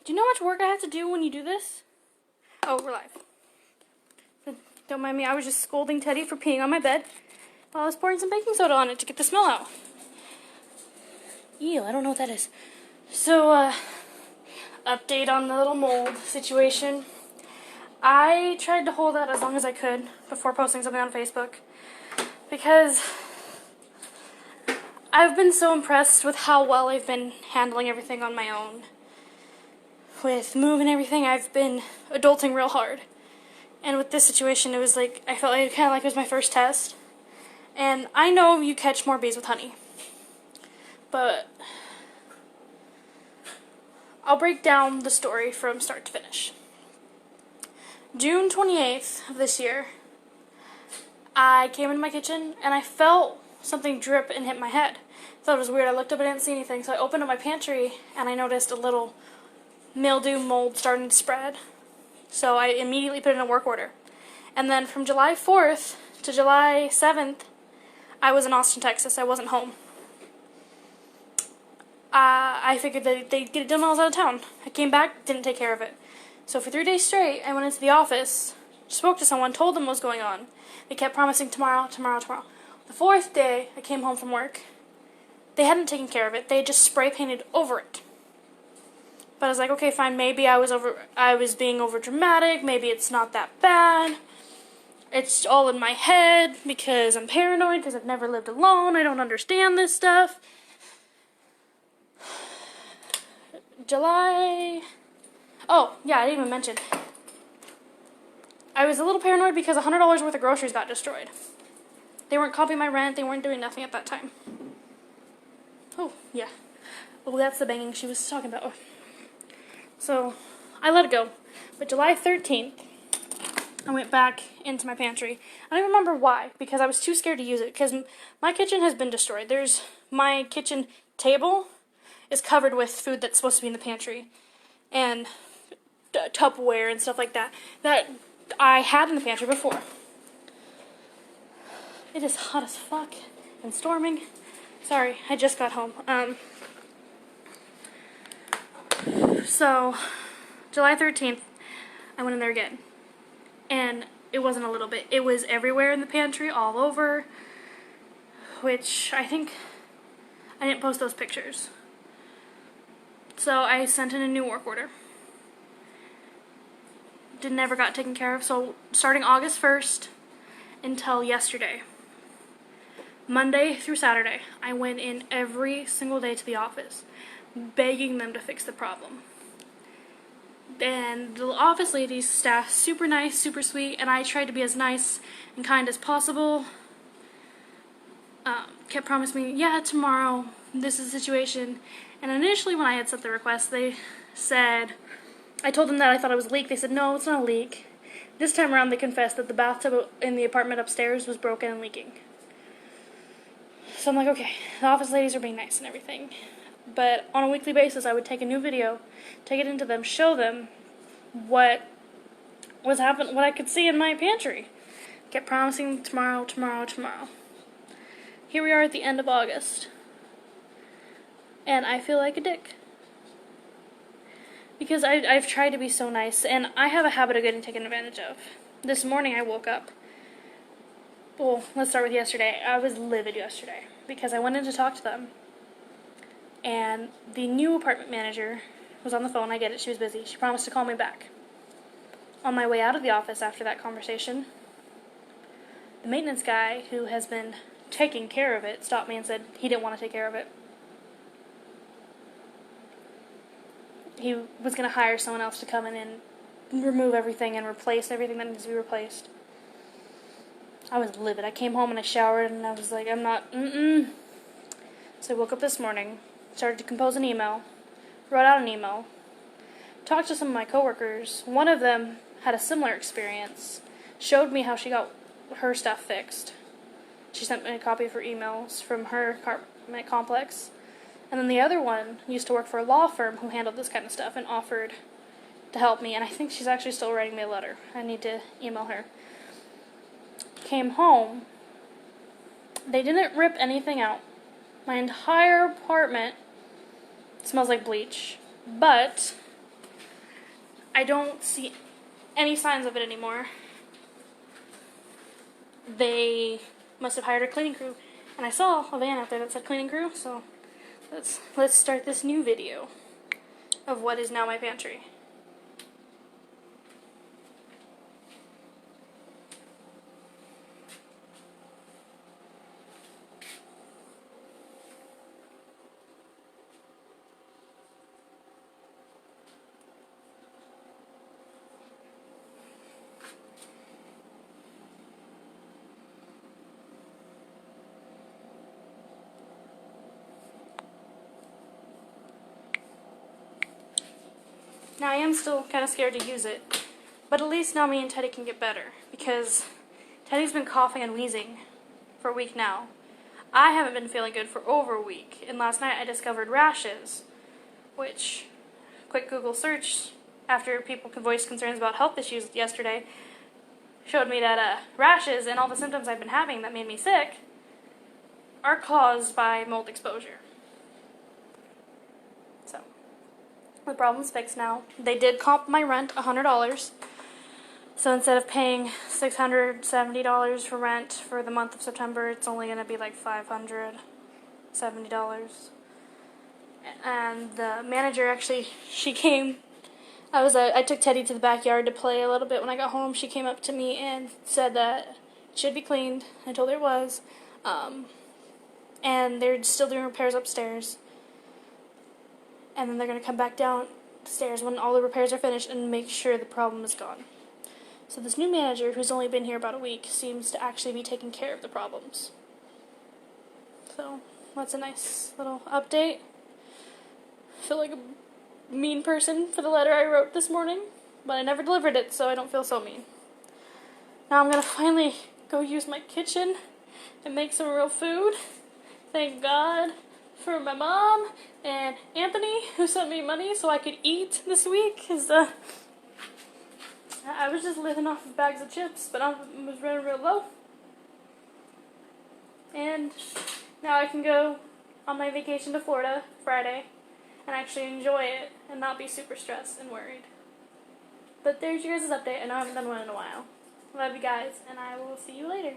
Do you know how much work I have to do when you do this? Oh, we're live. Don't mind me, I was just scolding Teddy for peeing on my bed while I was pouring some baking soda on it to get the smell out. Ew, I don't know what that is. So, update on the little mold situation. I tried to hold out as long as I could before posting something on Facebook because I've been so impressed with how well I've been handling everything on my own. With moving everything, I've been adulting real hard. And with this situation, it was like, I felt like kind of like it was my first test. And I know you catch more bees with honey. But I'll break down the story from start to finish. June 28th of this year, I came into my kitchen and I felt something drip and hit my head. I thought it was weird. I looked up and didn't see anything. So I opened up my pantry and I noticed a little mildew mold starting to spread. So I immediately put in a work order. And then from July 4th to July 7th, I was in Austin, Texas. I wasn't home. I figured that they'd get it done while I was out of town. I came back, didn't take care of it. So for 3 days straight, I went into the office, spoke to someone, told them what was going on. They kept promising tomorrow. The 4th day, I came home from work. They hadn't taken care of it. They had just spray painted over it. But I was like, okay, fine, maybe I was being over dramatic, maybe it's not that bad. It's all in my head because I'm paranoid because I've never lived alone. I don't understand this stuff. Oh, yeah, I didn't even mention. I was a little paranoid because $100 worth of groceries got destroyed. They weren't copying my rent. They weren't doing nothing at that time. Oh, yeah. Oh, that's the banging she was talking about. So, I let it go. But July 13th, I went back into my pantry. I don't remember why, because I was too scared to use it, because my kitchen has been destroyed. My kitchen table is covered with food that's supposed to be in the pantry, and Tupperware and stuff like that I had in the pantry before. It is hot as fuck and storming. Sorry, I just got home. So, July 13th, I went in there again. And it wasn't a little bit. It was everywhere in the pantry, all over. Which, I think, I didn't post those pictures. So, I sent in a new work order. Never got taken care of. So, starting August 1st until yesterday, Monday through Saturday, I went in every single day to the office, begging them to fix the problem. And the office ladies, staff, super nice, super sweet, and I tried to be as nice and kind as possible. Kept promising me, yeah, tomorrow, this is the situation. And initially when I had sent the request, they said, I told them that I thought it was a leak. They said, no, it's not a leak. This time around, they confessed that the bathtub in the apartment upstairs was broken and leaking. So I'm like, okay, the office ladies are being nice and everything. But on a weekly basis, I would take a new video, take it into them, show them what was happening, what I could see in my pantry. Kept promising tomorrow. Here we are at the end of August. And I feel like a dick. Because I've tried to be so nice, and I have a habit of getting taken advantage of. This morning I woke up. Well, let's start with yesterday. I was livid yesterday because I went in to talk to them. And the new apartment manager was on the phone. I get it, she was busy. She promised to call me back. On my way out of the office after that conversation, the maintenance guy who has been taking care of it stopped me and said he didn't want to take care of it. He was going to hire someone else to come in and remove everything and replace everything that needs to be replaced. I was livid. I came home and I showered and I was like, I'm not, So I woke up this morning, started to compose an email, wrote out an email, talked to some of my coworkers. One of them had a similar experience, showed me how she got her stuff fixed. She sent me a copy of her emails from her apartment complex. And then the other one used to work for a law firm who handled this kind of stuff and offered to help me. And I think she's actually still writing me a letter. I need to email her. Came home. They didn't rip anything out. My entire apartment smells like bleach. But I don't see any signs of it anymore. They must have hired a cleaning crew. And I saw a van out there that said cleaning crew, so let's start this new video of what is now my pantry. Now, I am still kind of scared to use it, but at least now me and Teddy can get better, because Teddy's been coughing and wheezing for a week now. I haven't been feeling good for over a week, and last night I discovered rashes, which, quick Google search, after people voiced concerns about health issues yesterday, showed me that rashes and all the symptoms I've been having that made me sick are caused by mold exposure. So, the problem's fixed now. They did comp my rent $100. So instead of paying $670 for rent for the month of September, it's only going to be like $570. And the manager actually, she came. I took Teddy to the backyard to play a little bit. When I got home, she came up to me and said that it should be cleaned. I told her it was. And they're still doing repairs upstairs. And then they're going to come back downstairs when all the repairs are finished and make sure the problem is gone. So this new manager, who's only been here about a week, seems to actually be taking care of the problems. So that's a nice little update. I feel like a mean person for the letter I wrote this morning, but I never delivered it, so I don't feel so mean. Now I'm going to finally go use my kitchen and make some real food. Thank God for my mom and Anthony, who sent me money so I could eat this week, because I was just living off of bags of chips, but I was running real low. And now I can go on my vacation to Florida Friday and actually enjoy it and not be super stressed and worried. But there's your guys' update. I know I haven't done one in a while. Love you guys, and I will see you later.